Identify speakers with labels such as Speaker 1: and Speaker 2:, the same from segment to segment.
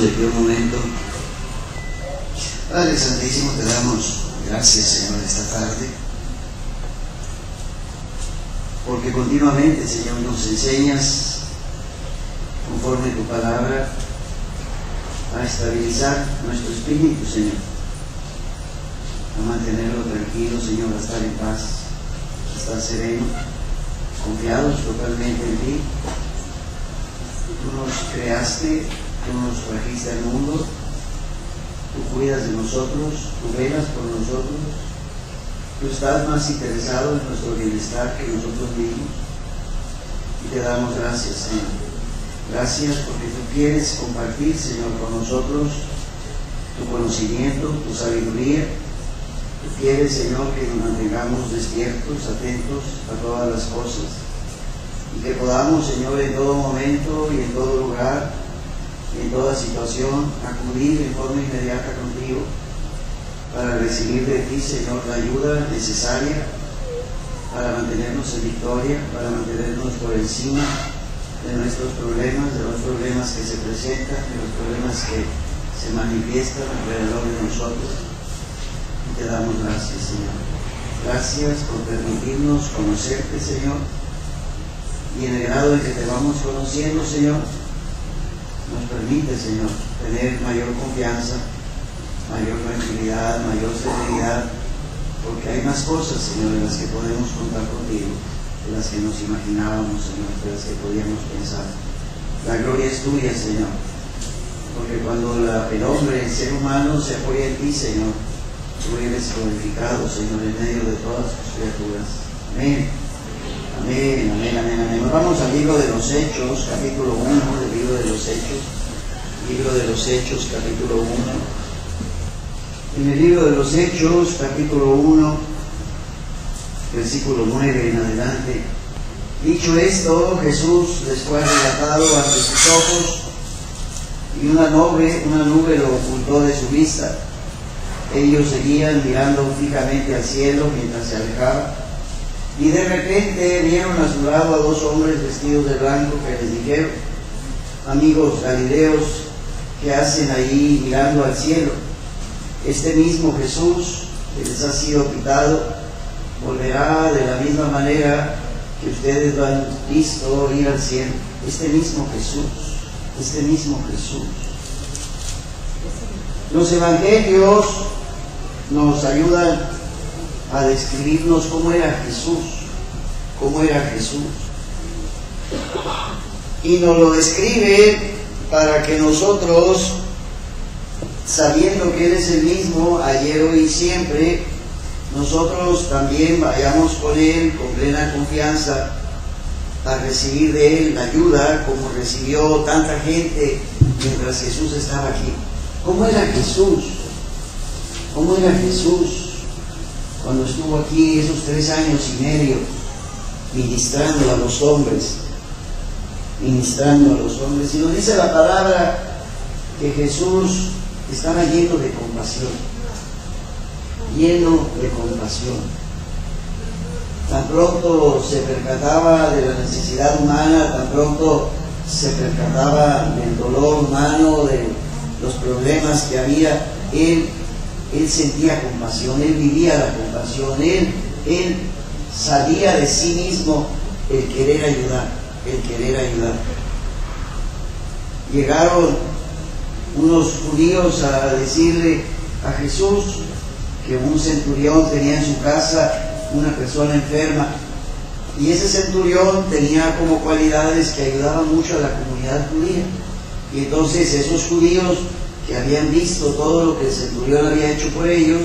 Speaker 1: de pie un momento. Padre Santísimo, te damos gracias, Señor, esta tarde, porque continuamente, Señor, nos enseñas, conforme tu palabra, a estabilizar nuestro espíritu, Señor, a mantenerlo tranquilo, Señor, a estar en paz, a estar sereno, confiados totalmente en ti. Tú nos creaste, tú nos trajiste al mundo, tú cuidas de nosotros, tú velas por nosotros, tú estás más interesado en nuestro bienestar que nosotros mismos. Y te damos gracias, Señor. Gracias porque tú quieres compartir, Señor, con nosotros tu conocimiento, tu sabiduría. Tú quieres, Señor, que nos mantengamos despiertos, atentos a todas las cosas. Y que podamos, Señor, en todo momento y en todo lugar y en toda situación acudir en forma inmediata contigo para recibir de ti, Señor, la ayuda necesaria para mantenernos en victoria, para mantenernos por encima de nuestros problemas, de los problemas que se presentan, de los problemas que se manifiestan alrededor de nosotros. Y te damos gracias, Señor. Gracias por permitirnos conocerte, Señor. Y en el grado en que te vamos conociendo, Señor, nos permite, Señor, tener mayor confianza, mayor tranquilidad, mayor serenidad, porque hay más cosas, Señor, en las que podemos contar contigo, de las que nos imaginábamos, Señor, de las que podíamos pensar. La gloria es tuya, Señor, porque cuando el hombre, el ser humano, se apoya en ti, Señor, tú eres glorificado, Señor, en medio de todas tus criaturas. Amén. Amén, amén, amén, amén. Nos vamos al libro de los Hechos, capítulo 1 del libro de los Hechos. Libro de los Hechos, capítulo 1. En el libro de los Hechos, capítulo 1, versículo 9 en adelante. Dicho esto, Jesús les fue arrebatado ante sus ojos, y una nube lo ocultó de su vista. Ellos seguían mirando fijamente al cielo mientras se alejaba. Y de repente vieron a su lado a dos hombres vestidos de blanco que les dijeron: amigos galileos, ¿qué hacen ahí mirando al cielo? Este mismo Jesús que les ha sido quitado volverá de la misma manera que ustedes lo han visto ir al cielo. Este mismo Jesús. Los evangelios nos ayudan a describirnos cómo era Jesús. Y nos lo describe para que nosotros, sabiendo que Él es el mismo ayer, hoy y siempre, nosotros también vayamos con Él con plena confianza a recibir de Él la ayuda como recibió tanta gente mientras Jesús estaba aquí. ¿Cómo era Jesús? Cuando estuvo aquí esos 3 años y medio ministrando a los hombres. Y nos dice la palabra que Jesús estaba lleno de compasión. Tan pronto se percataba de la necesidad humana, tan pronto se percataba del dolor humano, de los problemas que había, Él sentía compasión, Él vivía la compasión, Él sabía de sí mismo el querer ayudar. Llegaron unos judíos a decirle a Jesús que un centurión tenía en su casa una persona enferma, y ese centurión tenía como cualidades que ayudaban mucho a la comunidad judía. Y entonces esos judíos que habían visto todo lo que el centurión había hecho por ellos,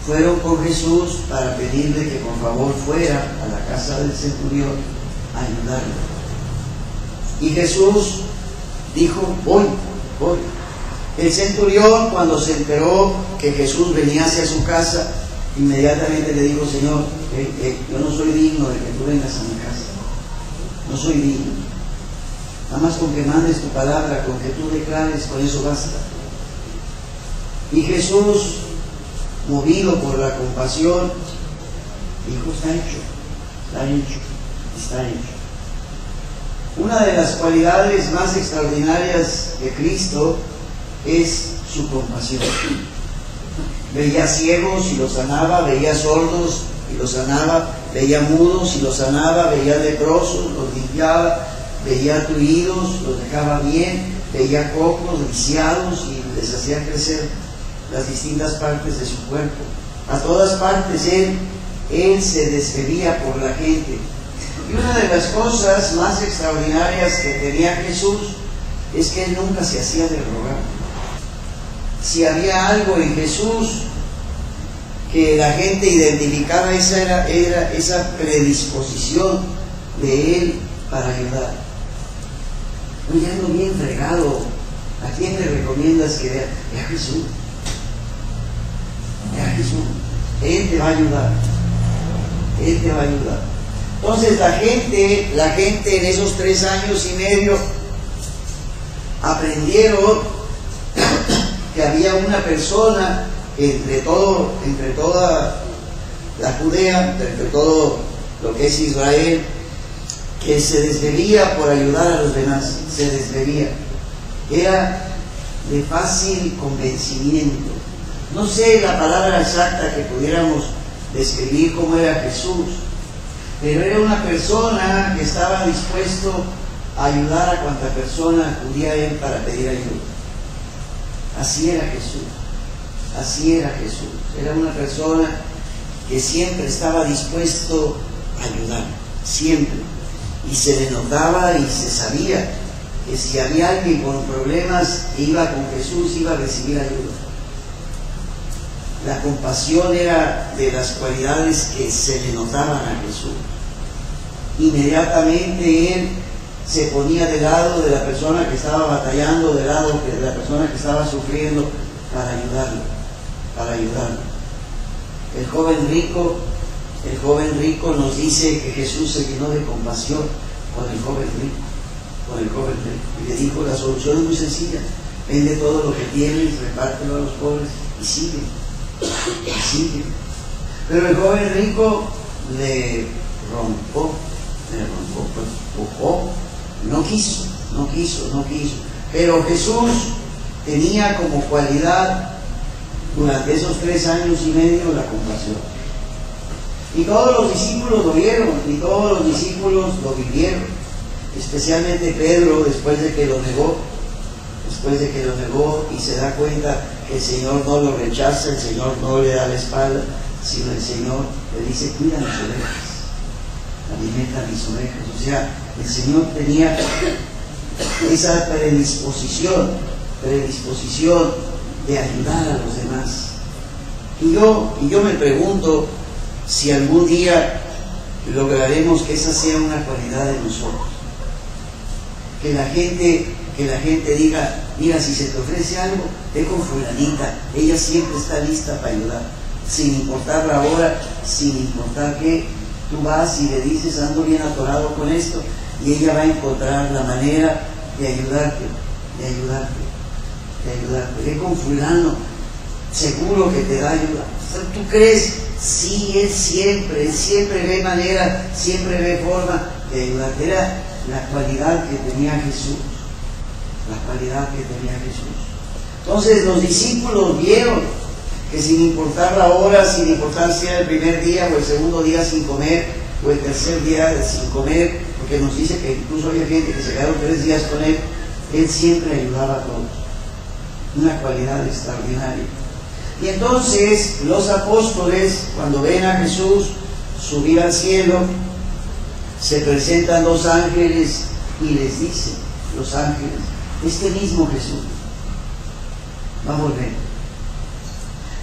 Speaker 1: fueron con Jesús para pedirle que por favor fuera a la casa del centurión a ayudarle. Y Jesús dijo: voy. El centurión, cuando se enteró que Jesús venía hacia su casa, inmediatamente le dijo: Señor, yo no soy digno de que tú vengas a mi casa. No soy digno. Nada más con que mandes tu palabra, con que tú declares, con eso basta. Y Jesús, movido por la compasión, dijo: está hecho. Una de las cualidades más extraordinarias de Cristo es su compasión. Veía ciegos y los sanaba, veía sordos y los sanaba, veía mudos y los sanaba, veía leprosos, los limpiaba, veía tullidos, los dejaba bien, veía cojos, lisiados y les hacía crecer las distintas partes de su cuerpo. A todas partes él se desvivía por la gente. Y una de las cosas más extraordinarias que tenía Jesús es que él nunca se hacía de rogar. Si había algo en Jesús que la gente identificaba, esa era esa predisposición de él para ayudar. Oye, ando bien fregado. ¿A quién le recomiendas que vea? Ve a Jesús. Ve a Jesús. Él te va a ayudar. Él te va a ayudar. Entonces la gente en esos 3 años y medio aprendieron que había una persona entre toda la Judea, entre todo lo que es Israel, que se desvivía por ayudar a los demás, se desvivía. Era de fácil convencimiento. No sé la palabra exacta que pudiéramos describir cómo era Jesús, pero era una persona que estaba dispuesto a ayudar a cuanta persona acudía a él para pedir ayuda. Así era Jesús. Así era Jesús. Era una persona que siempre estaba dispuesto a ayudar, siempre. Y se le notaba y se sabía que si había alguien con problemas que iba con Jesús, iba a recibir ayuda. La compasión era de las cualidades que se le notaban a Jesús. Inmediatamente él se ponía del lado de la persona que estaba batallando, del lado de la persona que estaba sufriendo, para ayudarlo. El joven rico nos dice que Jesús se llenó de compasión con el joven rico. Y le dijo, la solución es muy sencilla: vende todo lo que tienes, repártelo a los pobres y sigue. Pero el joven rico le empujó, no quiso. Pero Jesús tenía como cualidad durante esos 3 años y medio la compasión. Y todos los discípulos lo vieron, y todos los discípulos lo vivieron. Especialmente Pedro, después de que lo negó y se da cuenta que el Señor no lo rechaza, el Señor no le da la espalda, sino el Señor le dice: cuida mis ovejas, alimenta mis ovejas. O sea, el Señor tenía esa predisposición de ayudar a los demás. Y yo me pregunto si algún día lograremos que esa sea una cualidad de nosotros. Que la gente diga: mira, si se te ofrece algo, ve con fulanita, ella siempre está lista para ayudar, sin importar la hora, sin importar qué. Tú vas y le dices: ando bien atorado con esto, y ella va a encontrar la manera de ayudarte. Ve con fulano, seguro que te da ayuda. ¿Tú crees? Sí, él siempre ve manera, siempre ve forma de ayudarte. Era la cualidad que tenía Jesús. Entonces los discípulos vieron que sin importar la hora, sin importar si era el primer día o el segundo día sin comer, o el tercer día sin comer, porque nos dice que incluso había gente que se quedaron 3 días con él siempre ayudaba a todos. Una cualidad extraordinaria. Y entonces los apóstoles, cuando ven a Jesús subir al cielo, se presentan 2 ángeles y les dicen, los ángeles: este mismo Jesús va a volver.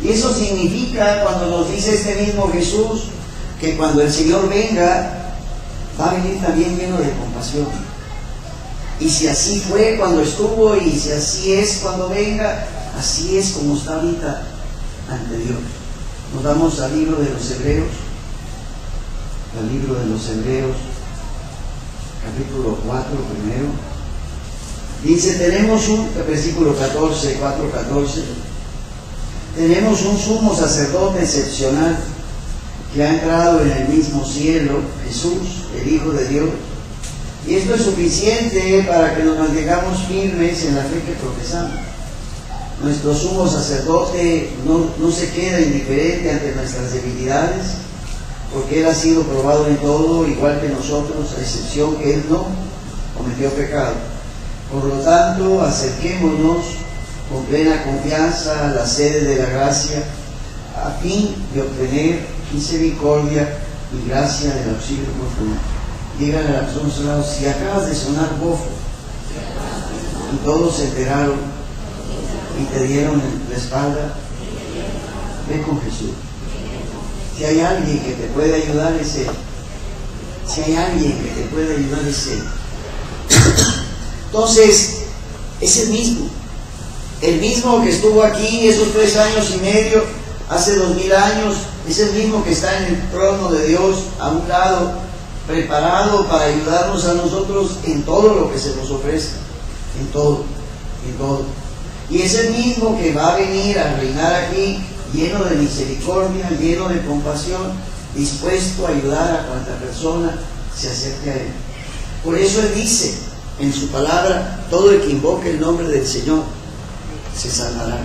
Speaker 1: Y eso significa, cuando nos dice este mismo Jesús, que cuando el Señor venga, va a venir también lleno de compasión. Y si así fue cuando estuvo, y si así es cuando venga, así es como está ahorita ante Dios. Nos vamos al libro de los Hebreos, capítulo 4 primero. Dice, versículo 14, 4:14, tenemos un sumo sacerdote excepcional que ha entrado en el mismo cielo, Jesús, el Hijo de Dios. Y esto es suficiente para que nos mantengamos firmes en la fe que profesamos. Nuestro sumo sacerdote no se queda indiferente ante nuestras debilidades, porque Él ha sido probado en todo, igual que nosotros, a excepción que Él no cometió pecado. Por lo tanto, acerquémonos con plena confianza a la sede de la gracia, a fin de obtener misericordia y gracia del auxilio oportuno. Díganle a la persona a su lado: si acabas de sonar bofo y todos se enteraron y te dieron en la espalda, ve con Jesús. Si hay alguien que te puede ayudar, es Él. Si hay alguien que te puede ayudar, es Él. Entonces, es el mismo que estuvo aquí esos 3 años y medio, hace 2000 años, es el mismo que está en el trono de Dios a un lado, preparado para ayudarnos a nosotros en todo lo que se nos ofrezca, en todo. Y es el mismo que va a venir a reinar aquí, lleno de misericordia, lleno de compasión, dispuesto a ayudar a cuanta persona se acerque a Él. Por eso Él dice en su palabra: todo el que invoque el nombre del Señor se salvará,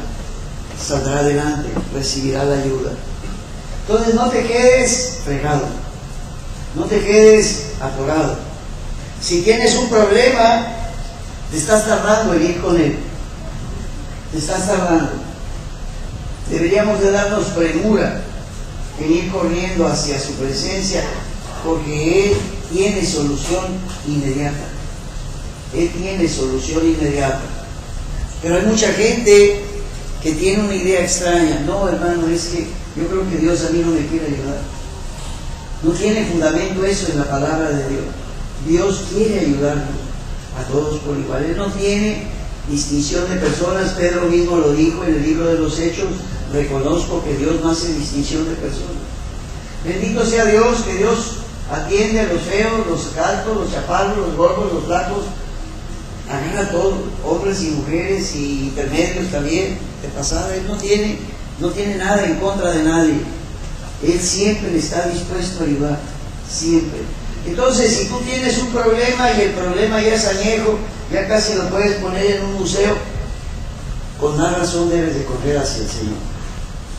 Speaker 1: saldrá adelante, recibirá la ayuda. Entonces no te quedes fregado, no te quedes atorado. Si tienes un problema, te estás tardando en ir con Él, te estás tardando. Deberíamos de darnos premura en ir corriendo hacia su presencia, porque Él tiene solución inmediata. Él tiene solución inmediata. Pero hay mucha gente que tiene una idea extraña. No, hermano, es que yo creo que Dios a mí no me quiere ayudar. No tiene fundamento eso en la palabra de Dios. Dios quiere ayudarnos a todos por igual. Él no tiene distinción de personas. Pedro mismo lo dijo en el libro de los Hechos: reconozco que Dios no hace distinción de personas. Bendito sea Dios, que Dios atiende a los feos, los altos, los chaparros, los gordos, los flacos, agarra a todos, hombres y mujeres y intermedios también, de pasada. Él no tiene nada en contra de nadie. Él siempre está dispuesto a ayudar, siempre. Entonces, si tú tienes un problema y el problema ya es añejo, ya casi lo puedes poner en un museo, con más razón debes de correr hacia el Señor.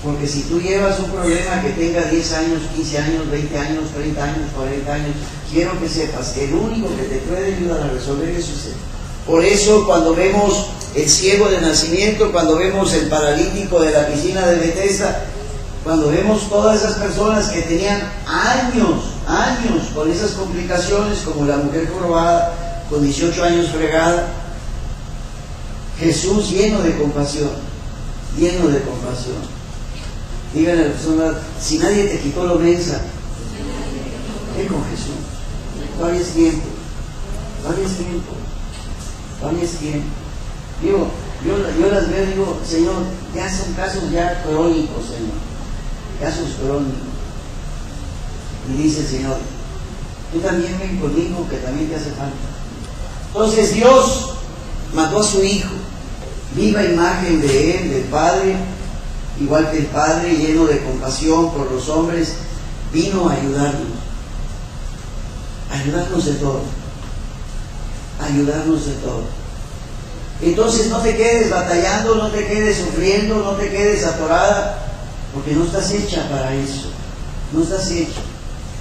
Speaker 1: Porque si tú llevas un problema que tenga 10 años, 15 años, 20 años, 30 años, 40 años, quiero que sepas que el único que te puede ayudar a resolver eso es Él. Por eso, cuando vemos el ciego de nacimiento, cuando vemos el paralítico de la piscina de Bethesda, cuando vemos todas esas personas que tenían años con esas complicaciones, como la mujer jorobada con 18 años fregada, Jesús lleno de compasión. Díganle a la persona: si nadie te quitó lo mensa, ve con Jesús. Todavía es tiempo. Digo, yo las veo y digo: Señor, ya son casos ya crónicos, Señor. Casos crónicos. Y dice el Señor: tú también ven conmigo, que también te hace falta. Entonces Dios mandó a su Hijo, viva imagen de Él, del Padre, igual que el Padre, lleno de compasión por los hombres, vino a ayudarnos de todo. Entonces no te quedes batallando, no te quedes sufriendo, no te quedes atorada, porque no estás hecha para eso.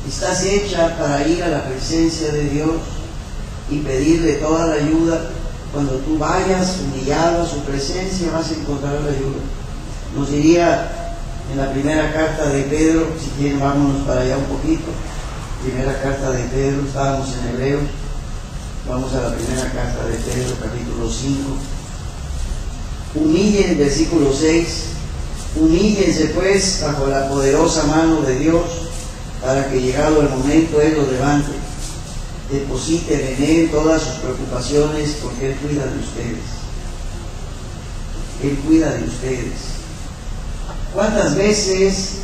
Speaker 1: Estás hecha para ir a la presencia de Dios y pedirle toda la ayuda. Cuando tú vayas humillado a su presencia, vas a encontrar la ayuda. Nos diría en la primera carta de Pedro, si quieren vámonos para allá un poquito. Primera carta de Pedro, estábamos en Hebreos, vamos a la primera carta de Pedro, capítulo 5. Humillen, versículo 6, humíllense pues bajo la poderosa mano de Dios, para que llegado el momento Él los levante. Depositen en Él todas sus preocupaciones, porque Él cuida de ustedes. ¿Cuántas veces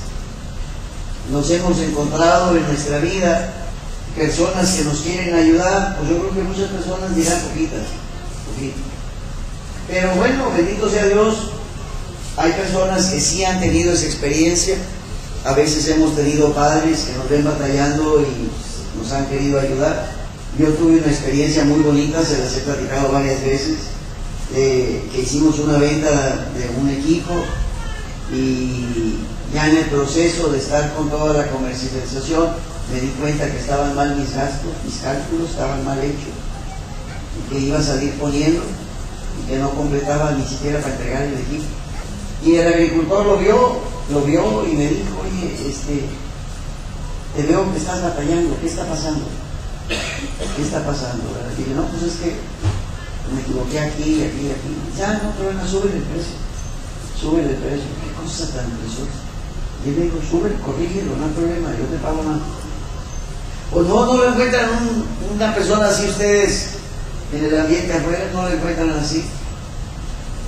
Speaker 1: nos hemos encontrado en nuestra vida personas que nos quieren ayudar? Pues yo creo que muchas personas dirán poquito. Pero bueno, bendito sea Dios, hay personas que sí han tenido esa experiencia. A veces hemos tenido padres que nos ven batallando y nos han querido ayudar. Yo tuve una experiencia muy bonita, se las he platicado varias veces. que hicimos una venta de un equipo y ya en el proceso de estar con toda la comercialización me di cuenta que estaban mal mis gastos, mis cálculos estaban mal hechos y que iba a salir poniendo y que no completaba ni siquiera para entregar el equipo. Y el agricultor lo vio y me dijo, oye, te veo que estás batallando, ¿qué está pasando? ¿Qué está pasando? Y dije, no, pues es que me equivoqué aquí. Ya, no problema, súbele el precio. Qué cosa tan preciosa. Y le digo, sube, corrígelo, no hay problema, yo te pago más. O no lo encuentran una persona así ustedes en el ambiente afuera, no lo encuentran así.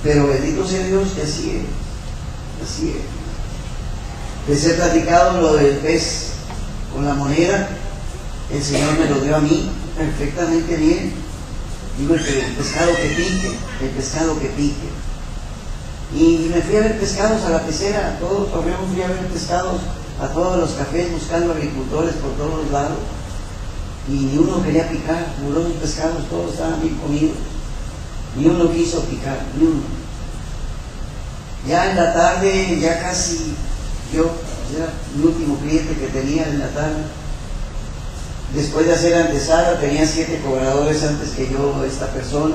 Speaker 1: Pero bendito sea Dios que así es. Les he platicado lo del pez con la moneda. El Señor me lo dio a mí perfectamente bien. Digo, el pescado que pique. Y me fui a ver pescados a la pecera, todos corremos, fui a ver pescados a todos los cafés buscando agricultores por todos lados. Y ni uno quería picar, los pescados todos estaban bien comidos. Ni uno quiso picar, ni uno. Ya en la tarde, ya casi yo, era el último cliente que tenía en la tarde. Después de hacer antesala, tenía 7 cobradores antes que yo, esta persona.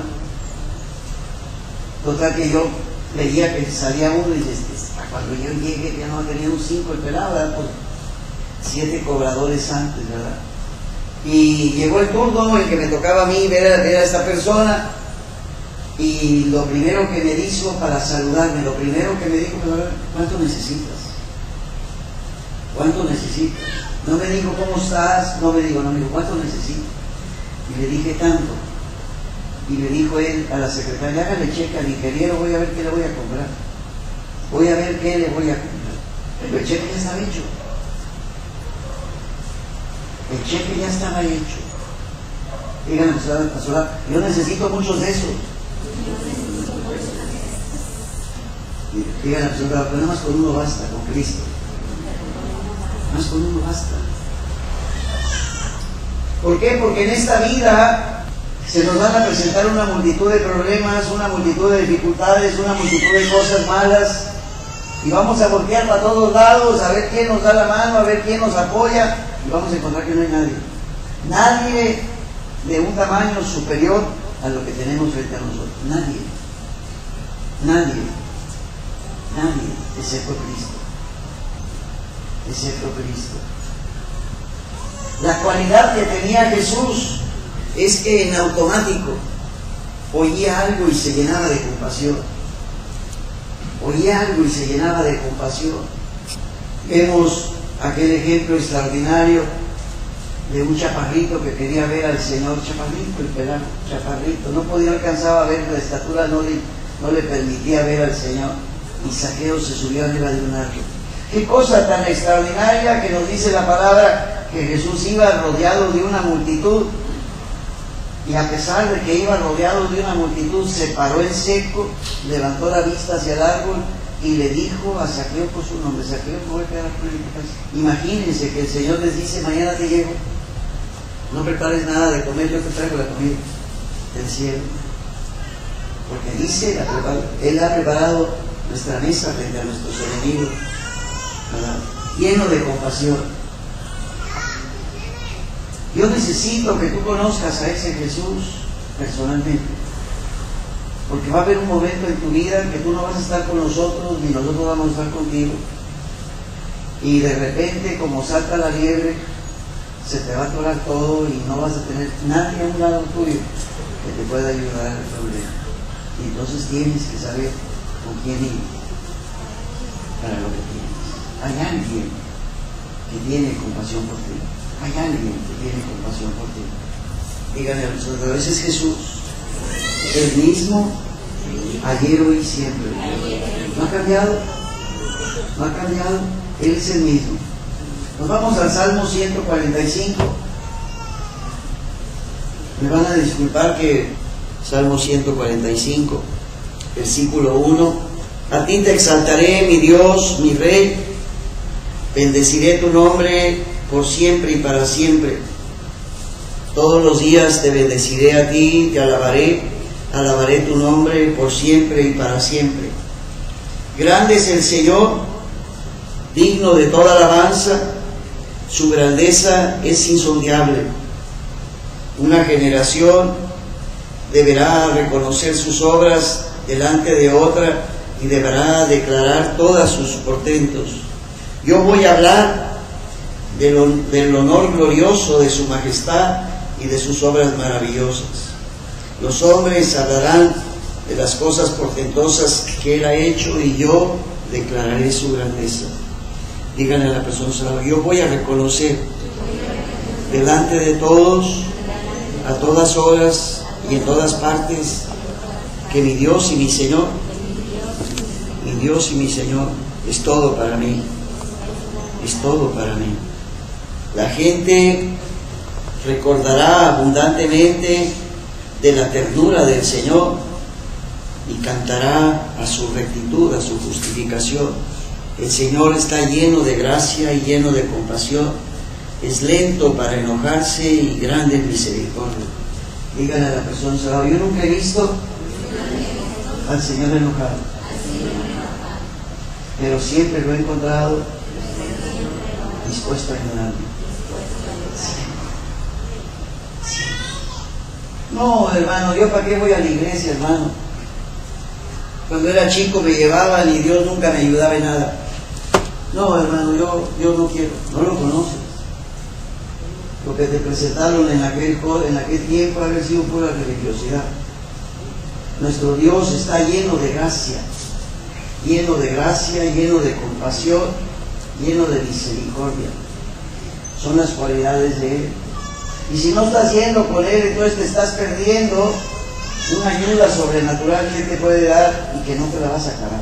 Speaker 1: Total que yo veía que salía uno y cuando yo llegué ya no tenía un 5 el pelado, ¿verdad? Pues 7 cobradores antes, ¿verdad? Y llegó el turno, el que me tocaba a mí ver a esta persona, y lo primero que me hizo para saludarme, lo primero que me dijo, ¿cuánto necesitas? ¿Cuánto necesitas? No me dijo, ¿cómo estás? No me dijo, ¿cuánto necesitas? Y le dije, tanto. Y le dijo él a la secretaria, hágale cheque al ingeniero, voy a ver qué le voy a comprar. Pero el cheque ya estaba hecho. El cheque ya estaba hecho. Díganme, pastora, yo necesito muchos de esos. Díganme, pastora, pero nada más con uno basta, con Cristo. Más con uno basta. ¿Por qué? Porque en esta vida se nos van a presentar una multitud de problemas, una multitud de dificultades, una multitud de cosas malas, y vamos a voltear para todos lados a ver quién nos da la mano, a ver quién nos apoya, y vamos a encontrar que no hay nadie de un tamaño superior a lo que tenemos frente a nosotros. Nadie, excepto Cristo. La cualidad que tenía Jesús es que en automático oía algo y se llenaba de compasión. Vemos aquel ejemplo extraordinario de un chaparrito que quería ver al Señor, chaparrito, el pelado, chaparrito, no podía alcanzar a ver, la estatura no le permitía ver al Señor, y Zaqueo se subió arriba de un árbol. Qué cosa tan extraordinaria que nos dice la palabra, que Jesús iba rodeado de una multitud, y a pesar de que iba rodeado de una multitud, se paró en seco, levantó la vista hacia el árbol y le dijo a Zaqueo por su nombre, Zaqueo, me voy a quedar por tu casa. Imagínense que el Señor les dice, mañana te llevo, no prepares nada de comer, yo te traigo la comida del cielo. Porque dice, Él ha preparado nuestra mesa frente a nuestros enemigos, ¿verdad? Lleno de compasión. Yo necesito que tú conozcas a ese Jesús personalmente, porque va a haber un momento en tu vida en que tú no vas a estar con nosotros, ni nosotros vamos a estar contigo, y de repente, como salta la liebre, se te va a atorar todo y no vas a tener nadie a un lado tuyo que te pueda ayudar al problema. Y entonces tienes que saber con quién ir para lo que tienes. Hay alguien que tiene compasión por ti. Hay alguien que tiene compasión por ti. Díganle a nosotros, a veces Jesús, el mismo ayer, hoy y siempre. ¿No ha cambiado? ¿No ha cambiado? Él es el mismo. Nos vamos al Salmo 145. Me van a disculpar que Salmo 145, versículo 1. A ti te exaltaré, mi Dios, mi Rey. Bendeciré tu nombre por siempre y para siempre. Todos los días te bendeciré a ti, te alabaré, alabaré tu nombre por siempre y para siempre. Grande es el Señor, digno de toda alabanza, su grandeza es insondable. Una generación deberá reconocer sus obras delante de otra y deberá declarar todos sus portentos. Yo voy a hablar del honor glorioso de su majestad y de sus obras maravillosas. Los hombres hablarán de las cosas portentosas que Él ha hecho y yo declararé su grandeza. Díganle a la persona, yo voy a reconocer delante de todos, a todas horas y en todas partes, que mi Dios y mi Señor, es todo para mí, es todo para mí. La gente recordará abundantemente de la ternura del Señor y cantará a su rectitud, a su justificación. El Señor está lleno de gracia y lleno de compasión, es lento para enojarse y grande en misericordia. Díganle a la persona, yo nunca he visto al Señor enojado, pero siempre lo he encontrado dispuesto a ayudarme. No, hermano, ¿yo para qué voy a la iglesia, hermano? Cuando era chico me llevaban y Dios nunca me ayudaba en nada. No, hermano, yo no quiero, no lo conoces. Lo que te presentaron en aquel tiempo había sido pura religiosidad. Nuestro Dios está lleno de gracia, lleno de compasión, lleno de misericordia. Son las cualidades de Él. Y si no estás yendo con Él, entonces te estás perdiendo una ayuda sobrenatural que Él te puede dar y que no te la vas a acabar.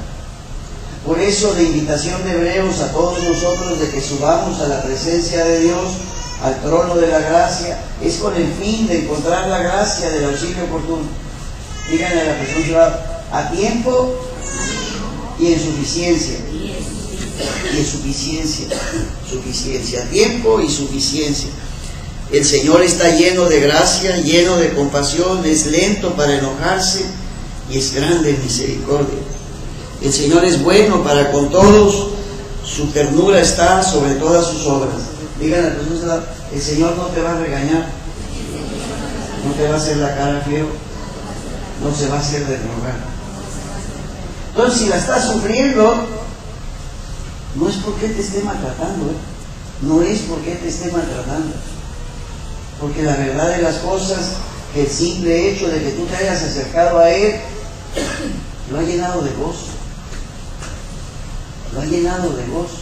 Speaker 1: Por eso la invitación de Hebreos a todos nosotros de que subamos a la presencia de Dios, al trono de la gracia, es con el fin de encontrar la gracia del auxilio oportuno. Díganle a la persona, a tiempo y en suficiencia. Y en suficiencia, tiempo y suficiencia. El Señor está lleno de gracia, lleno de compasión, es lento para enojarse y es grande en misericordia. El Señor es bueno para con todos, su ternura está sobre todas sus obras. Díganle a la persona, el Señor no te va a regañar, no te va a hacer la cara feo, no se va a hacer de rogar. Entonces, si la estás sufriendo, no es porque te esté maltratando, no es porque te esté maltratando, porque la verdad de las cosas, el simple hecho de que tú te hayas acercado a Él, lo ha llenado de gozo, lo ha llenado de gozo.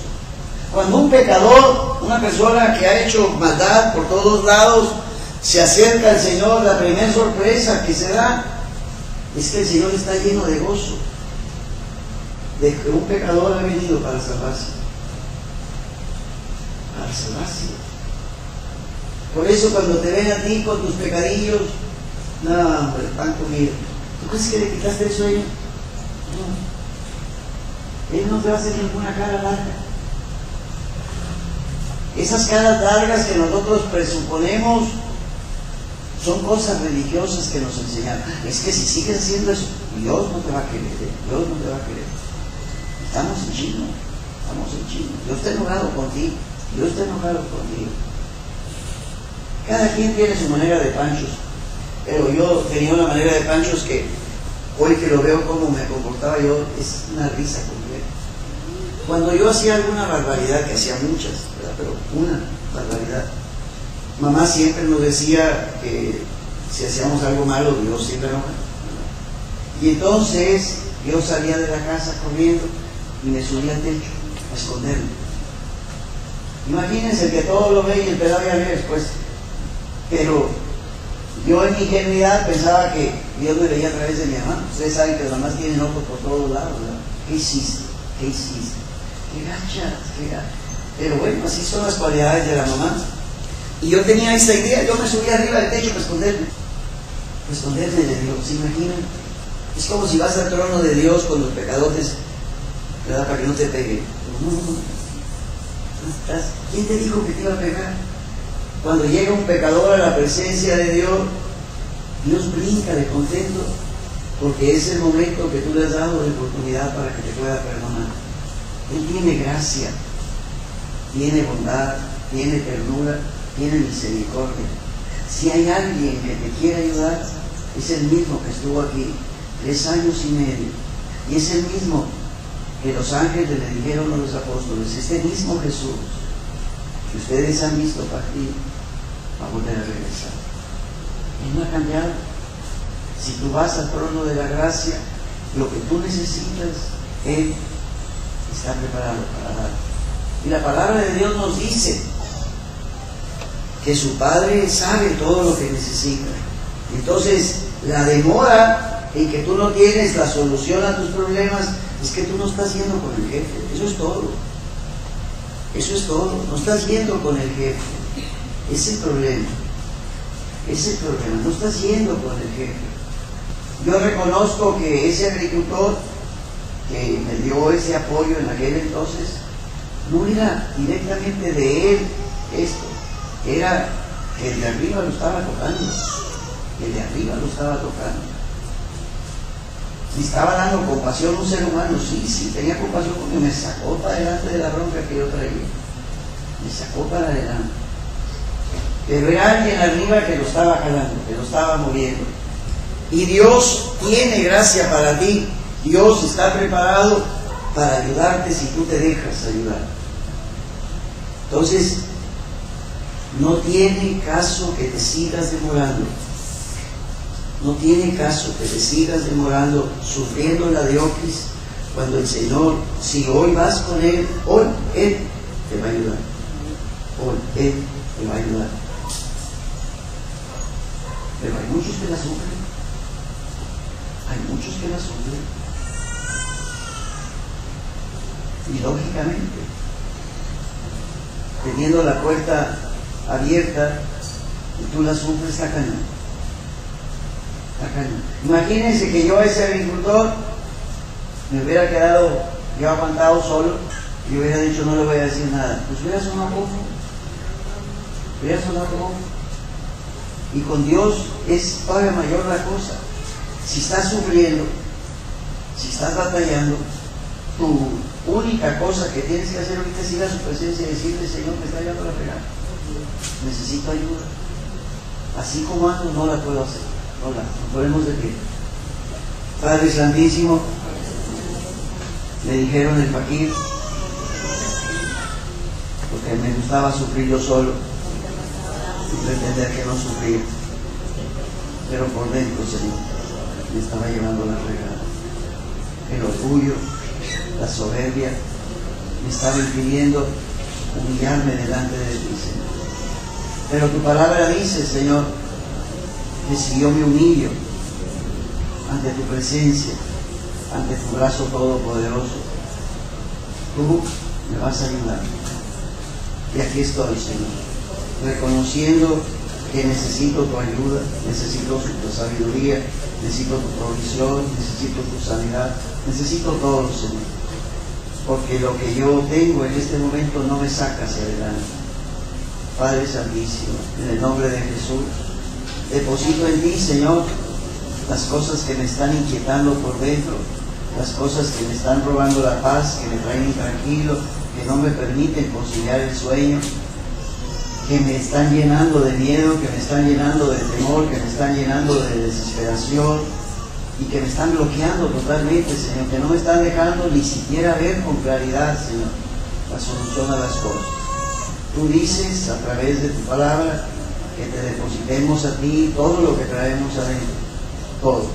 Speaker 1: Cuando un pecador, una persona que ha hecho maldad por todos lados, se acerca al Señor, la primera sorpresa que se da es que el Señor está lleno de gozo, de que un pecador ha venido para salvarse. Para salvarse. Por eso cuando te ven a ti con tus pecadillos, no, hombre, pan comido. ¿Tú crees que le quitaste el sueño? No. Él no te va a hacer ninguna cara larga. Esas caras largas que nosotros presuponemos son cosas religiosas que nos enseñan. Es que si sigues haciendo eso, Dios no te va a querer, Dios no te va a querer. Estamos en chino. Dios está enojado contigo, Dios está enojado contigo. Cada quien tiene su manera de panchos, pero yo tenía una manera de panchos que hoy que lo veo como me comportaba yo, es una risa completa. Cuando yo hacía alguna barbaridad, que hacía muchas, ¿verdad? Pero una barbaridad, mamá siempre nos decía que si hacíamos algo malo, Dios siempre enoja. Y entonces yo salía de la casa corriendo y me subía al techo a esconderme. Imagínense que todo lo ve y el pedal ya ve después. Pero yo en mi ingenuidad pensaba que Dios me veía a través de mi mamá. Ustedes saben que las mamás tienen ojos por todos lados, ¿verdad? ¿Qué hiciste? ¿Qué gacha? Pero bueno, así son las cualidades de la mamá. Y yo tenía esa idea, yo me subía arriba del techo para esconderme de Dios. ¿Se imaginan? Es como si vas al trono de Dios con los pecadores, ¿verdad? Para que no te pegue. ¿Quién te dijo que te iba a pegar? Cuando llega un pecador a la presencia de Dios, Dios brinca de contento porque es el momento que tú le has dado de oportunidad para que te pueda perdonar. Él tiene gracia, tiene bondad, tiene ternura, tiene misericordia. Si hay alguien que te quiere ayudar, es el mismo que estuvo aquí 3 años y medio, y es el mismo que los ángeles le dijeron a los apóstoles, este mismo Jesús que ustedes han visto partir va a volver a regresar. Él no ha cambiado. Si tú vas al trono de la gracia, lo que tú necesitas, Él está preparado para dar. Y la palabra de Dios nos dice que su Padre sabe todo lo que necesita. Entonces, la demora en que tú no tienes la solución a tus problemas es que tú no estás yendo con el jefe. Eso es todo. Eso es todo. No estás yendo con el jefe. Ese es el problema. Ese es el problema. No estás yendo con el jefe. Yo reconozco que ese agricultor que me dio ese apoyo en aquel entonces, no era directamente de él esto, era que el de arriba lo estaba tocando, el de arriba lo estaba tocando. Si estaba dando compasión a un ser humano, sí, tenía compasión porque me sacó para adelante de la bronca que yo traía, me sacó para adelante. Pero era alguien arriba que lo estaba jalando, que lo estaba moviendo. Y Dios tiene gracia para ti. Dios está preparado para ayudarte si tú te dejas ayudar. Entonces, no tiene caso que te sigas demorando. No tiene caso que te sigas demorando, sufriendo la diócrisis, cuando el Señor, si hoy vas con Él, hoy Él te va a ayudar. Hoy Él te va a ayudar. Pero hay muchos que la sufren. Hay muchos que la sufren. Y lógicamente, teniendo la puerta abierta y tú la sufres, está cañón. Está cañón. Imagínense que yo, ese agricultor, me hubiera quedado yo aguantado solo y hubiera dicho no le voy a decir nada. Pues hubiera sonado poco. Hubiera sonado poco. Y con Dios es todavía mayor la cosa. Si estás sufriendo, si estás batallando, tu única cosa que tienes que hacer ahorita es ir a su presencia y decirle, Señor, me está llevando la fregada, necesito ayuda. Así como ando, no la puedo hacer. No nos ponemos de pie. Padre Santísimo, me dijeron el faquir, porque me gustaba sufrir yo solo y pretender que no sufría, pero por dentro, Señor, me estaba llevando la fregada. El orgullo, la soberbia, me estaba impidiendo humillarme delante de ti, Señor. Pero tu palabra dice, Señor, que si yo me humillo ante tu presencia, ante tu brazo todopoderoso, tú me vas a ayudar. Y aquí estoy, Señor, reconociendo que necesito tu ayuda, necesito tu sabiduría, necesito tu provisión, necesito tu sanidad, necesito todo, Señor. Porque lo que yo tengo en este momento no me saca hacia adelante. Padre Santísimo, en el nombre de Jesús, deposito en ti, Señor, las cosas que me están inquietando por dentro, las cosas que me están robando la paz, que me traen intranquilo, que no me permiten conciliar el sueño, que me están llenando de miedo, que me están llenando de temor, que me están llenando de desesperación y que me están bloqueando totalmente, Señor, que no me están dejando ni siquiera ver con claridad, Señor, la solución a las cosas. Tú dices a través de tu palabra que te depositemos a ti todo lo que traemos adentro, todo.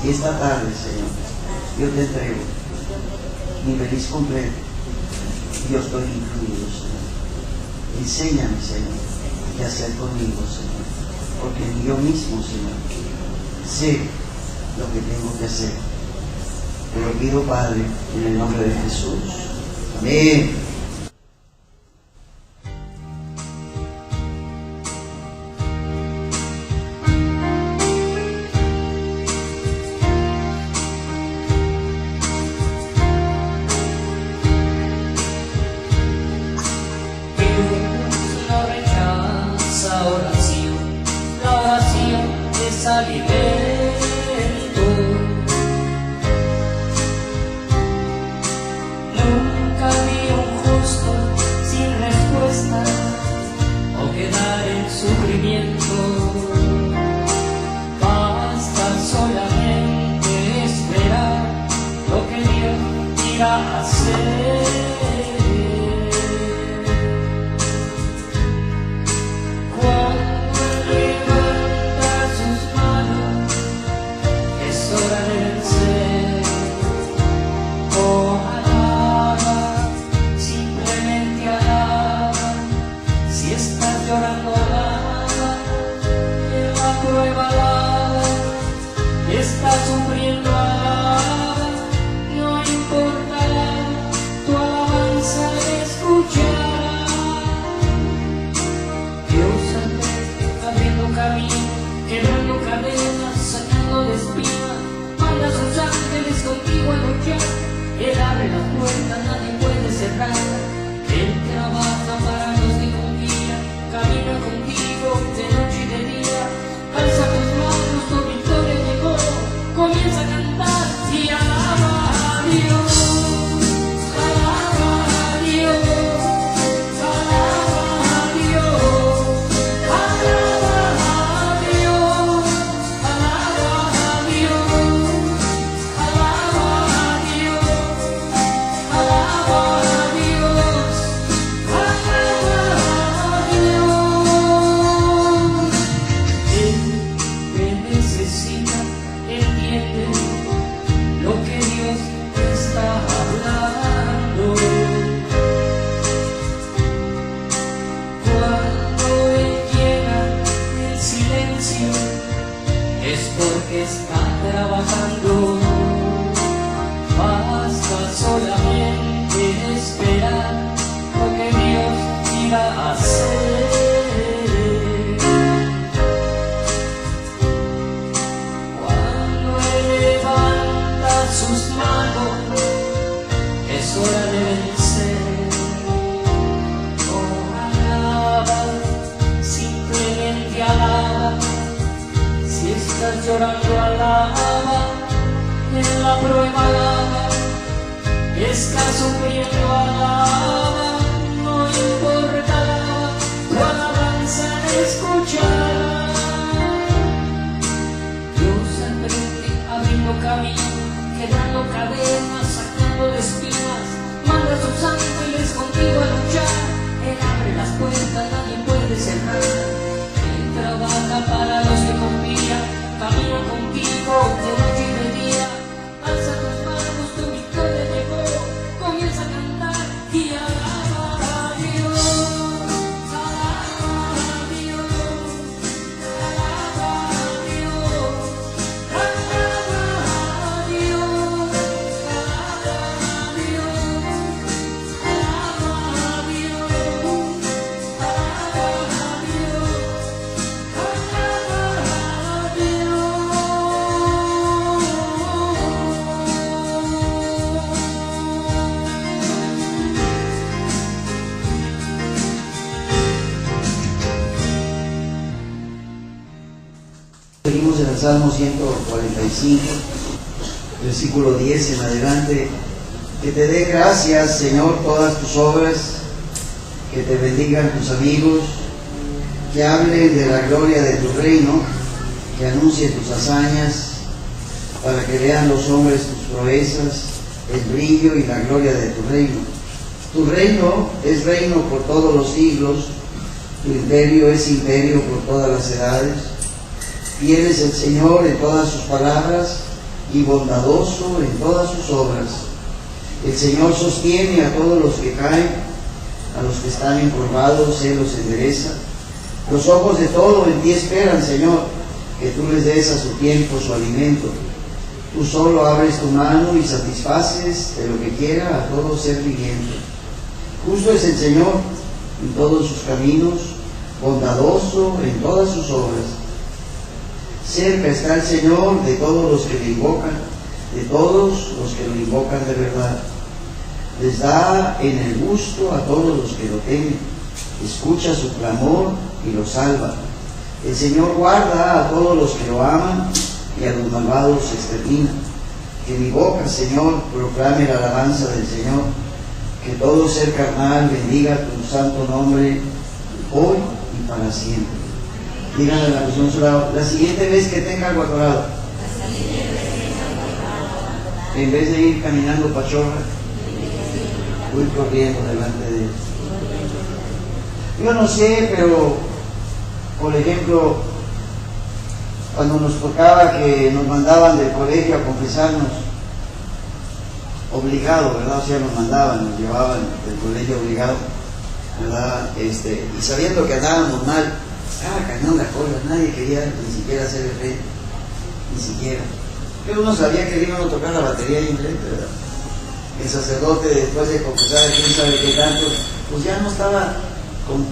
Speaker 1: Y esta tarde, Señor, yo te entrego mi feliz completo. Yo estoy incluido, Señor. Enséñame, Señor, qué hacer conmigo, Señor, porque ni yo mismo, Señor, sé lo que tengo que hacer. Te lo pido, Padre, en el nombre de Jesús. Amén.
Speaker 2: La oración es alimento. sufrimiento. Basta solamente esperar lo que Dios irá a hacer. Cuando levanta sus manos, es hora de vencer. Oh, alaba, simplemente alaba. Si estás llorando, alaba. En la prueba, alaba. Estás sufriendo, alaba. No importa, tu alabanza escuchará. Dios anda abriendo camino, quebrando cadenas, sacando de espinas. Manda a sus ángeles contigo a luchar. Él abre las puertas, nadie puede cerrar. Él trabaja para los que confían, camina contigo de noche y de día. Alza tus manos, tu victoria llegó. Comienza a cantar y alaba a Dios. Alaba a Dios. Alaba a Dios. Alaba a Dios. Alaba a Dios. Alaba a Dios. Alaba a Dios. Alaba a Dios. Él te necesita, entiende lo que Dios te está hablando. Cuando Él llega en silencio, es porque está trabajando. Basta solamente esperar lo que Dios irá a hacer. Cuando Él levanta sus manos, es hora de vencer. Oh, alaba, simplemente alaba. Si estás llorando, alaba. En la prueba, alaba. Estás sufriendo, alaba. No importa, alaba. Tu alabanza escuchará. Dios aprende abriendo camino, quebrando cadenas, sacando de espinas. Manda a sus ángeles contigo a luchar. Él abre las puertas, nadie puede cerrar. Él trabaja para los que confían, camina contigo de noche y de día. Alza tus manos, tu victoria llegó. Comienza a cantar y alaba a Dios. Alaba a Dios. Alaba a Dios. Alaba a Dios. Alaba a Dios. Alaba a Dios. Alaba a Dios.
Speaker 1: Seguimos en el Salmo 145, versículo 10 en adelante. Que te dé gracias, Señor, todas tus obras, que te bendigan tus amigos, que hablen de la gloria de tu reino, que anuncie tus hazañas, para que vean los hombres tus proezas, el brillo y la gloria de tu reino. Tu reino es reino por todos los siglos, tu imperio es imperio por todas las edades. Fiel es el Señor en todas sus palabras y bondadoso en todas sus obras. El Señor sostiene a todos los que caen, a los que están encorvados, Él los endereza. Los ojos de todo en ti esperan, Señor, que tú les des a su tiempo su alimento. Tú solo abres tu mano y satisfaces de lo que quiera a todo ser viviente. Justo es el Señor en todos sus caminos, bondadoso en todas sus obras. Cerca está el Señor de todos los que le invocan, de todos los que lo invocan de verdad. Les da en el gusto a todos los que lo temen, escucha su clamor y lo salva. El Señor guarda a todos los que lo aman y a los malvados extermina. Que mi boca, Señor, proclame la alabanza del Señor, que todo ser carnal bendiga tu santo nombre hoy y para siempre. Díganle a la persona a su lado, la siguiente vez que tenga algo atorado, en vez de ir caminando pachorra, voy corriendo delante de él. Yo no sé, pero por ejemplo, cuando nos tocaba que nos mandaban del colegio a confesarnos, obligado, ¿verdad? O sea, nos mandaban, nos llevaban del colegio obligado, ¿verdad? Y sabiendo que andábamos mal, cañón la cola, nadie quería ni siquiera hacer el rey, ni siquiera. Pero uno sabía que le iban a tocar la batería ahí enfrente, ¿verdad? El sacerdote, después de confesar quién sabe qué tanto, pues ya no estaba con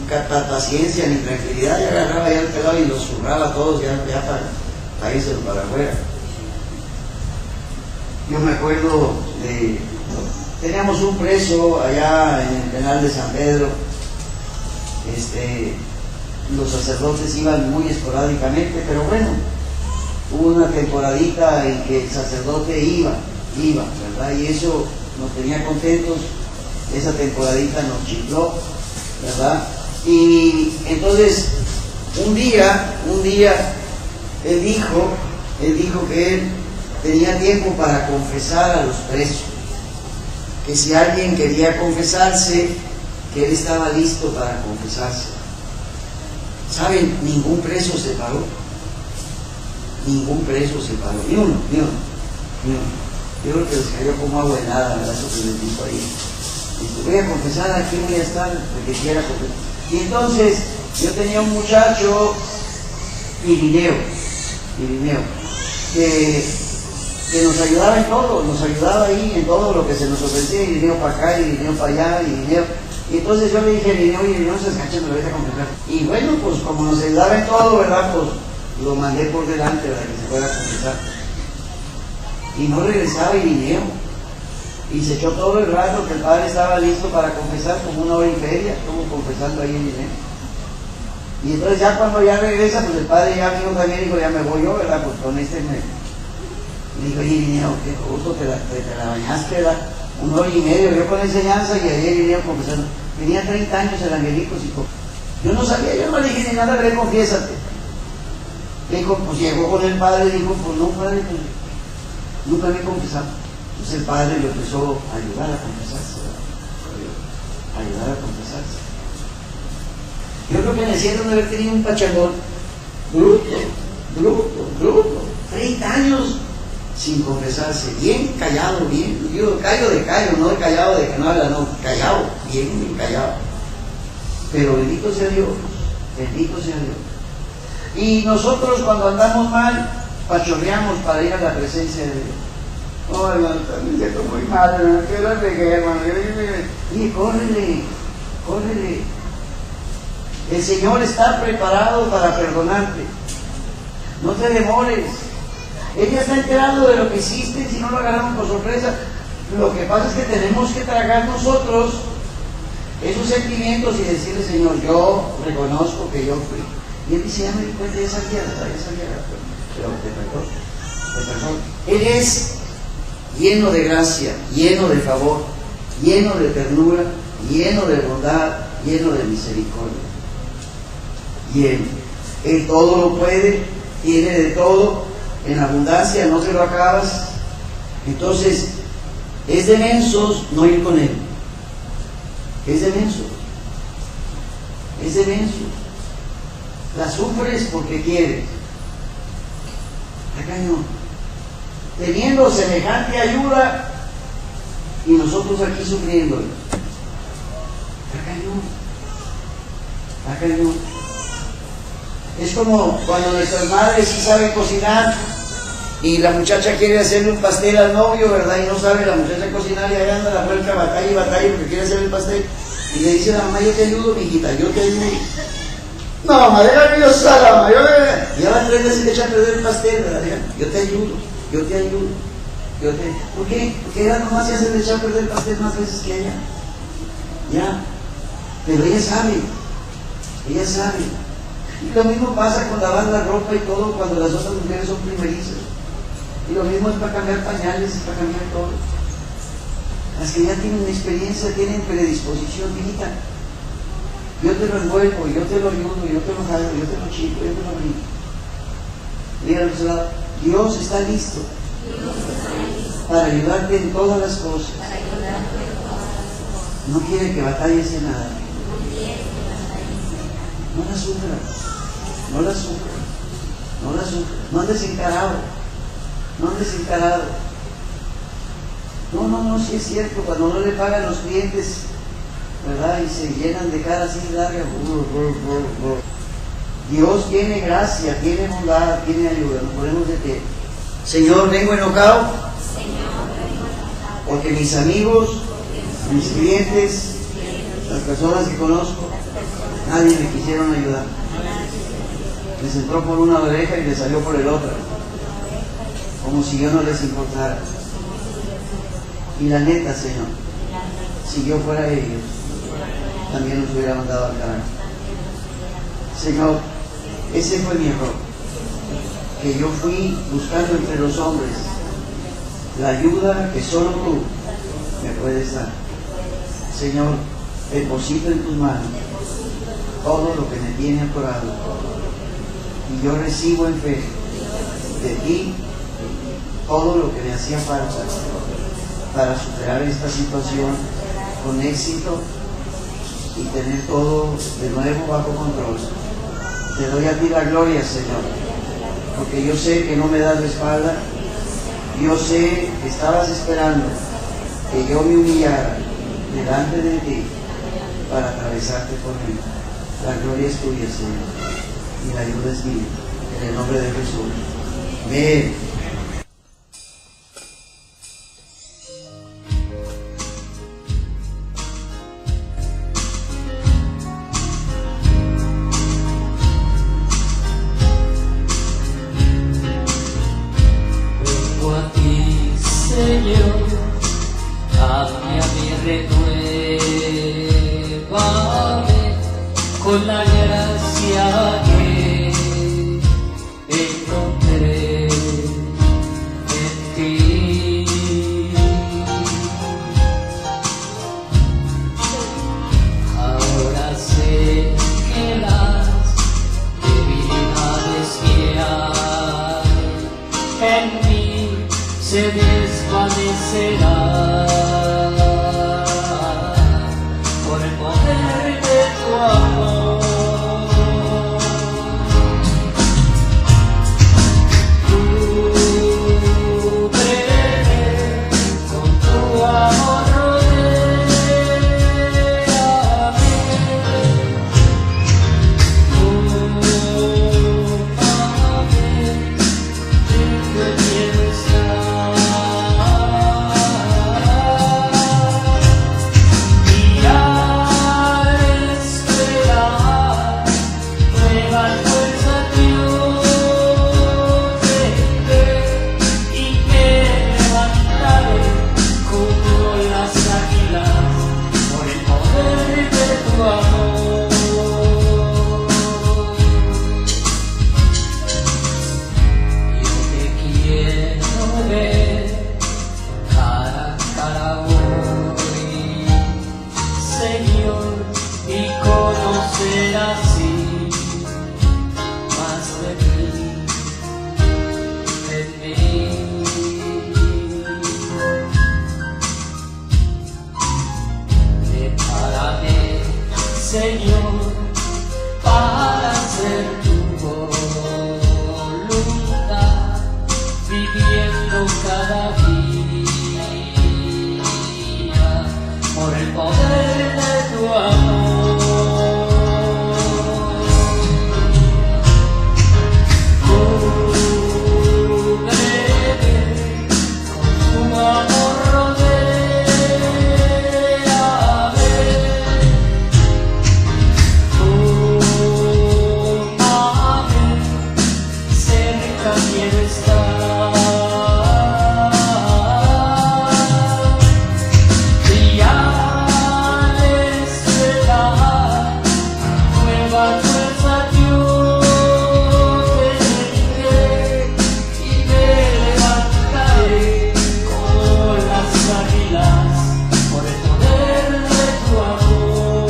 Speaker 1: paciencia ni tranquilidad, ya agarraba ya el pelado y los zurraba a todos ya para irse para afuera. Yo me acuerdo teníamos un preso allá en el penal de San Pedro. Los sacerdotes iban muy esporádicamente, pero bueno, hubo una temporadita en que el sacerdote iba, ¿verdad? Y eso nos tenía contentos, esa temporadita nos chifló, ¿verdad? Y entonces, un día, él dijo que él tenía tiempo para confesar a los presos, que si alguien quería confesarse, que él estaba listo para confesarse. ¿Saben? Ningún preso se paró. Ni uno. Yo creo que les cayó como agua helada, ¿verdad? Eso que les dijo ahí. Voy a confesar, aquí voy a estar, el que quiera confesar. Y entonces, yo tenía un muchacho, Irineo, que nos ayudaba en todo, nos ayudaba ahí en todo lo que se nos ofrecía, Irineo para acá, Irineo para allá, Y entonces yo le dije, Irineo se escacha, me lo voy a confesar. Y bueno, pues como nos ayudaba en todo, ¿verdad? Pues lo mandé por delante para que se fuera a confesar. Y no regresaba Irineo. Y se echó todo el rato que el padre estaba listo para confesar, como 1 hora y media, estuvo confesando ahí Irineo. Y entonces ya cuando ya regresa, pues el padre ya vino también y dijo, ya me voy yo, ¿verdad? Pues con me dijo, oye Irineo, qué gusto, te la bañaste, ¿verdad? 1 hora y media, yo con la enseñanza y ayer Irineo confesando. Tenía 30 años el angelito, hijo. Yo no sabía, yo no le dije ni nada, le dije, confiésate. Dijo, pues llegó con el padre y dijo, pues no, padre, pues nunca me he confesado. Entonces el padre lo empezó a ayudar a confesarse, Yo creo que necesito haber tenido un pachangón bruto, 30 años sin confesarse, bien callado, yo callo de callo, no de callado de que no habla, no, callado, bien callado. Pero bendito sea Dios. Y nosotros cuando andamos mal, pachorreamos para ir a la presencia de Dios. Oh, hermano, me siento muy mal, hermano, que la regué, hermano. Y córrele. El Señor está preparado para perdonarte. No te demores. Él ya está enterado de lo que hiciste, si no lo agarraron por sorpresa. Lo que pasa es que tenemos que tragar nosotros esos sentimientos y decirle, Señor, yo reconozco que yo fui. Y Él dice, ya me di cuenta, ya sabía, pero te perdón. Él es lleno de gracia, lleno de favor, lleno de ternura, lleno de bondad, lleno de misericordia. Lleno. Él todo lo puede, tiene de todo, en abundancia, no te lo acabas. Entonces, es de mensos no ir con Él. Es de mensos. La sufres porque quieres. Está cañón. Teniendo semejante ayuda y nosotros aquí sufriendo. Está cañón. Es como cuando nuestras madres sí saben cocinar y la muchacha quiere hacerle un pastel al novio, ¿verdad? Y no sabe la muchacha cocinar y allá anda la puerca batalla porque quiere hacer el pastel. Y le dice a la mamá, yo te ayudo, mijita, yo te ayudo. No, mamá, déjame yo sola, mamá, y ya va 3 veces y le echa a perder el pastel, ¿verdad? Yo te ayudo. ¿Por qué? Porque ella nomás se hace echar a perder el pastel más veces que ella. Ya. Pero ella sabe. Y lo mismo pasa con lavar la ropa y todo cuando las otras mujeres son primerizas. Y lo mismo es para cambiar pañales y para cambiar todo. Las que ya tienen experiencia, tienen predisposición, hijita. Yo te lo envuelvo, yo te lo ayudo, yo te lo jalo, yo te lo chico, yo te lo brinco. Díganle a su lado, Dios está listo para ayudarte en todas las cosas. No quiere que batalles en nada. No la sufras, no la sufras, no la sufras. No andes encarado, no andes encarado. No, sí es cierto, cuando no le pagan los clientes, ¿verdad? Y se llenan de cara así larga. Dios tiene gracia, tiene bondad, tiene ayuda. Nos ponemos de pie. Señor, vengo enojado porque mis amigos, mis clientes, las personas que conozco, nadie me quisieron ayudar. Les entró por una oreja y les salió por el otro, como si yo no les importara. Y la neta, Señor, si yo fuera ellos, también los hubiera mandado al carajo. Señor, ese fue mi error, que yo fui buscando entre los hombres la ayuda que solo tú me puedes dar. Señor, deposito en tus manos todo lo que me tiene atorado y yo recibo en fe de ti todo lo que me hacía falta para superar esta situación con éxito y tener todo de nuevo bajo control. Te doy a ti la gloria, Señor, porque yo sé que no me das la espalda. Yo sé que estabas esperando que yo me humillara delante de ti para atravesarte por mí. La gloria es tuya, Señor, y la ayuda es mía. En el nombre de Jesús. Amén.
Speaker 2: Señor, cámbiame, renuévame con la gracia que encontré en ti. Ahora sé que las debilidades que hay en mí se desvanecerá por el poder de tu amor. Cúbreme con tu amor, rodéame. Tómame, libre quiero estar. Señor, para hacer tu voluntad, viviendo cada día por el poder de tu amor. Cúbreme con tu amor, rodéame. Quiero estar y al esperar nueva fuerza yo tendré y me levantaré como las águilas por el poder de tu amor.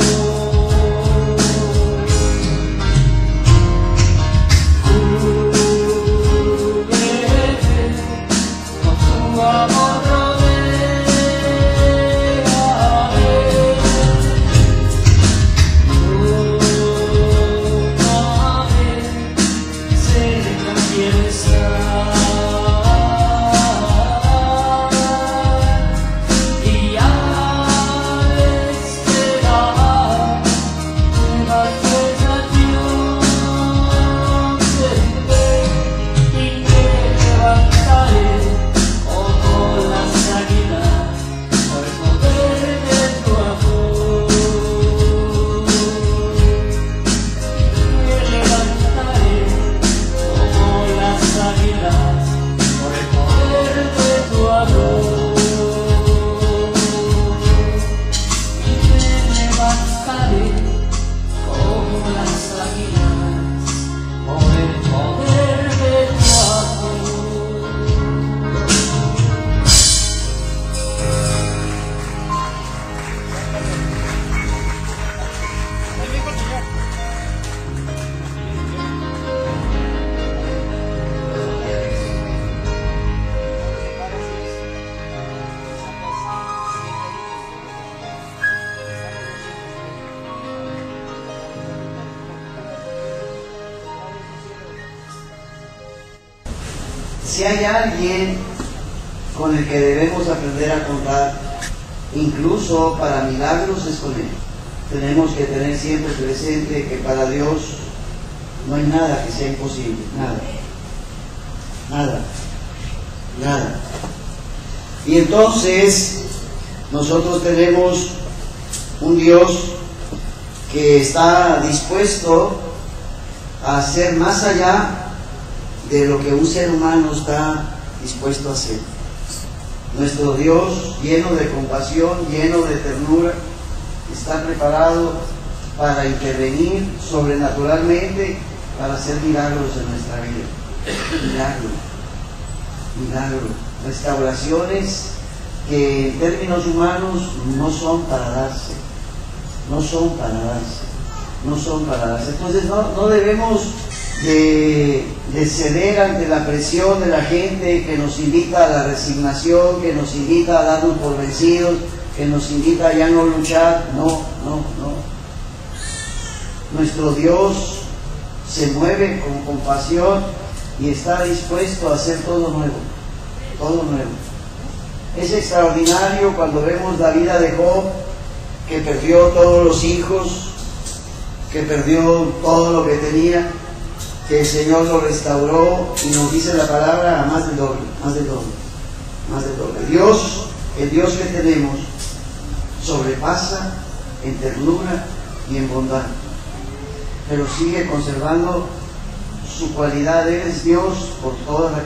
Speaker 1: si hay alguien con el que debemos aprender a contar, incluso para milagros, es con Él. Tenemos que tener siempre presente que para Dios no hay nada que sea imposible, nada. Y entonces nosotros tenemos un Dios que está dispuesto a hacer más allá de lo que un ser humano está dispuesto a hacer. Nuestro Dios, lleno de compasión, lleno de ternura, está preparado para intervenir sobrenaturalmente para hacer milagros en nuestra vida. Milagros. Restauraciones que en términos humanos no son para darse. Entonces no debemos de ceder ante la presión de la gente que nos invita a la resignación, que nos invita a darnos por vencidos, que nos invita a ya no luchar. No. Nuestro Dios se mueve con compasión y está dispuesto a hacer todo nuevo. Es extraordinario cuando vemos la vida de Job, que perdió todos los hijos, que perdió todo lo que tenía, que el Señor lo restauró y nos dice la palabra a más del doble. Dios, el Dios que tenemos, sobrepasa en ternura y en bondad, pero sigue conservando su cualidad. Él es Dios por toda la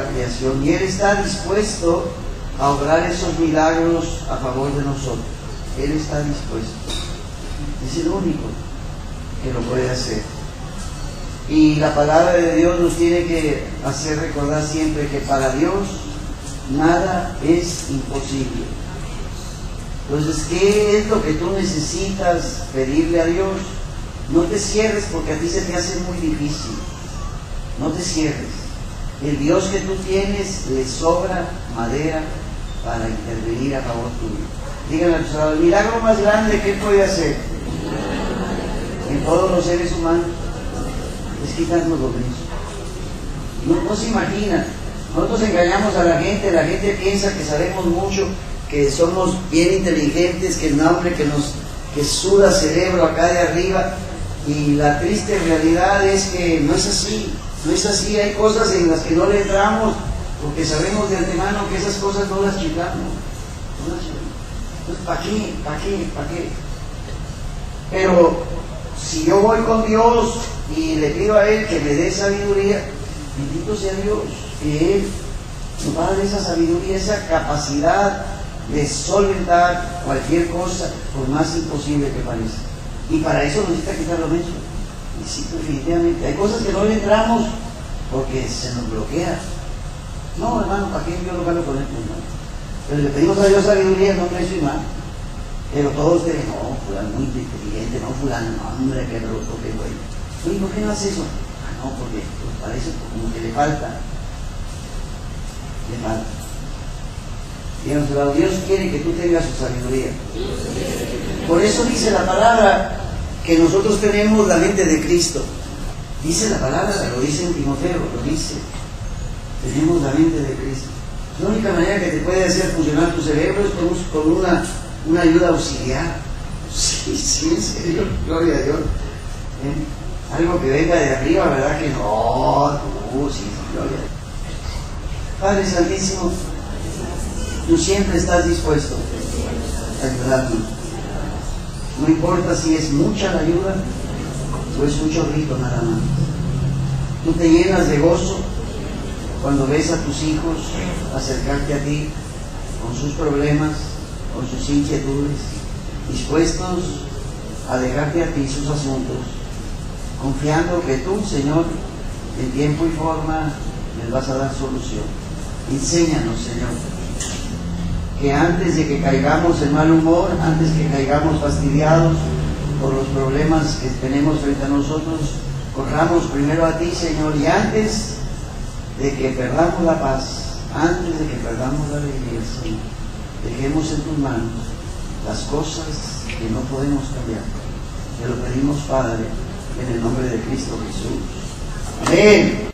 Speaker 1: creación, y Él está dispuesto a obrar esos milagros a favor de nosotros. Él está dispuesto, es el único que lo puede hacer. Y la palabra de Dios nos tiene que hacer recordar siempre que para Dios nada es imposible. Entonces, ¿qué es lo que tú necesitas pedirle a Dios? No te cierres porque a ti se te hace muy difícil. No te cierres. El Dios que tú tienes le sobra madera para intervenir a favor tuyo. Díganle a tus hermanos, el milagro más grande que Él puede hacer en todos los seres humanos es quitarnos los brillos. No se imagina. Nosotros engañamos a la gente piensa que sabemos mucho, que somos bien inteligentes, que no, hombre, que suda cerebro acá de arriba, y la triste realidad es que no es así. Hay cosas en las que no le entramos porque sabemos de antemano que esas cosas no las checamos. Entonces, ¿para qué? Pero si yo voy con Dios y le pido a Él que me dé sabiduría, bendito sea Dios, que Él nos va a dar esa sabiduría, esa capacidad de solventar cualquier cosa, por más imposible que parezca. Y para eso necesita quitar lo menso. Necesito definitivamente. Hay cosas que no le entramos porque se nos bloquea. No, hermano, ¿para qué yo lo gano con él? Pero le pedimos a Dios sabiduría, no me soy mal. Pero todos dicen, no, fulano muy inteligente, no, fulano, no, hombre, qué bruto, qué bueno. Oye, ¿por qué no hace eso? No, porque pues, parece como que le falta. Dios quiere que tú tengas su sabiduría. Por eso dice la palabra que nosotros tenemos la mente de Cristo. Dice la palabra, lo dice en Timoteo, lo dice. Tenemos la mente de Cristo. La única manera que te puede hacer funcionar tu cerebro es con una ayuda auxiliar. Sí, en serio, gloria a Dios. Algo que venga de arriba, ¿verdad? Que no, sí, gloria a Dios. Padre Santísimo, tú siempre estás dispuesto a ayudarnos. No importa si es mucha la ayuda o es un chorrito nada más. Tú te llenas de gozo cuando ves a tus hijos acercarte a ti con sus problemas, con sus inquietudes, dispuestos a dejarte a ti sus asuntos, confiando que tú, Señor, en tiempo y forma les vas a dar solución. Enséñanos, Señor, que antes de que caigamos en mal humor, antes que caigamos fastidiados por los problemas que tenemos frente a nosotros, corramos primero a ti, Señor, y antes de que perdamos la paz, antes de que perdamos la alegría, Señor, dejemos en tus manos las cosas que no podemos cambiar. Te lo pedimos, Padre, en el nombre de Cristo Jesús. Amén.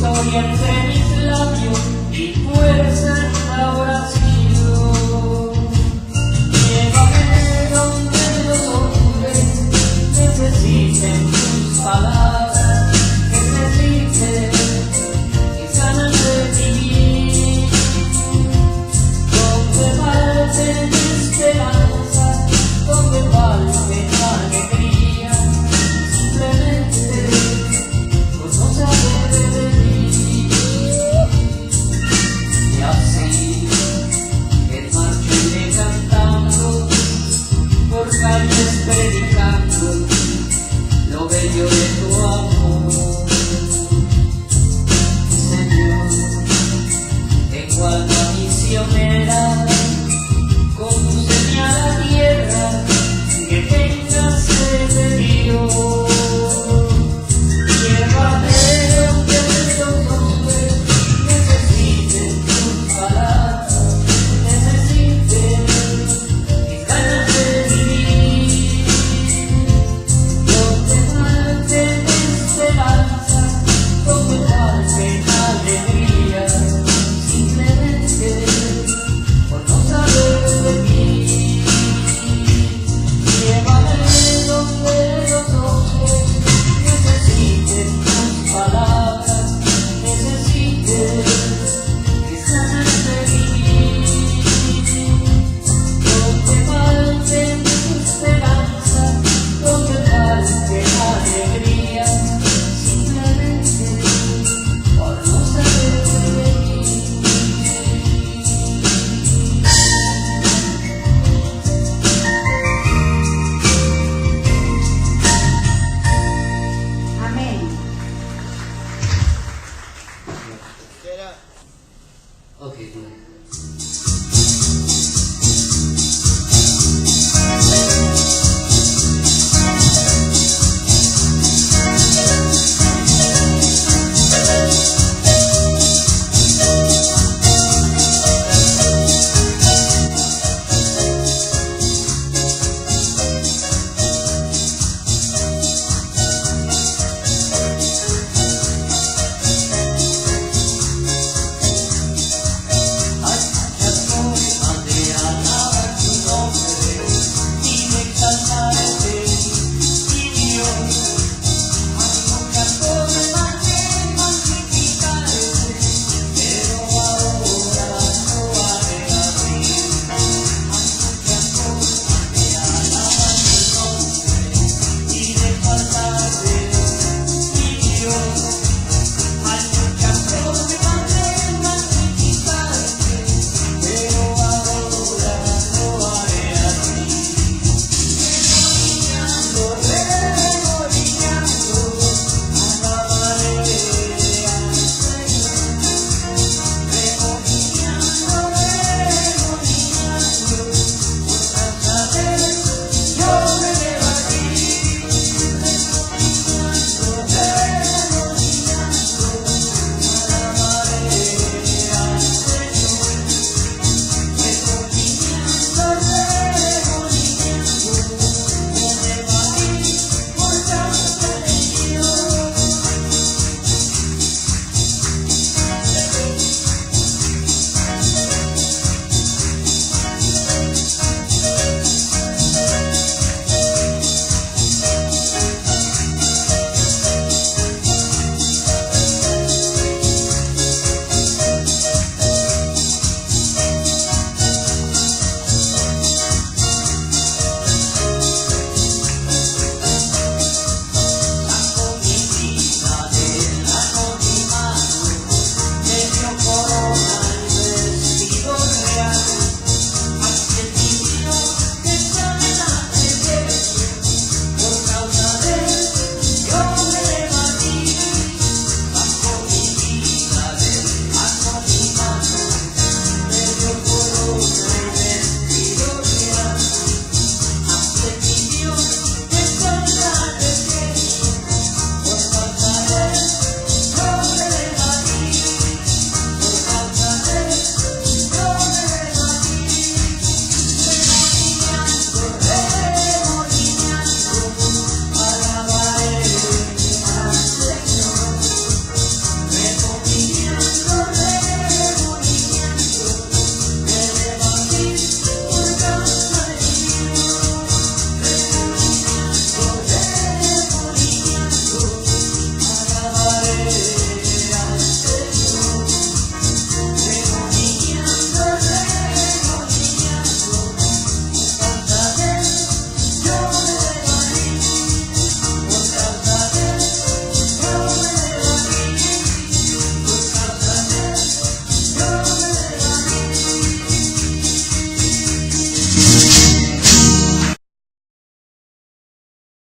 Speaker 2: historia entre mis labios y puede ser la oración. Llévame donde los hombres necesiten tus palabras, necesiten mis ganas de vivir, donde falten esperanza, donde falte alegría, simplemente por no saber de mí. Y así que marcho iré cantando por calles predicando lo bello de tu amor. Señor, tengo alma misionera, condúceme a la tierra que tenga sed de Dios. Llévame donde los hombres necesiten tus palabras, necesiten mis ganas de vivir, donde falten esperanza, donde falte alegría, simplemente por no saber de mí. Llévame donde los hombres necesiten tus palabras, necesiten mis ganas de vivir, donde falte esperanza, donde falte alegría, simplemente por no saber de mí.
Speaker 3: Amén.
Speaker 1: Ok, bueno.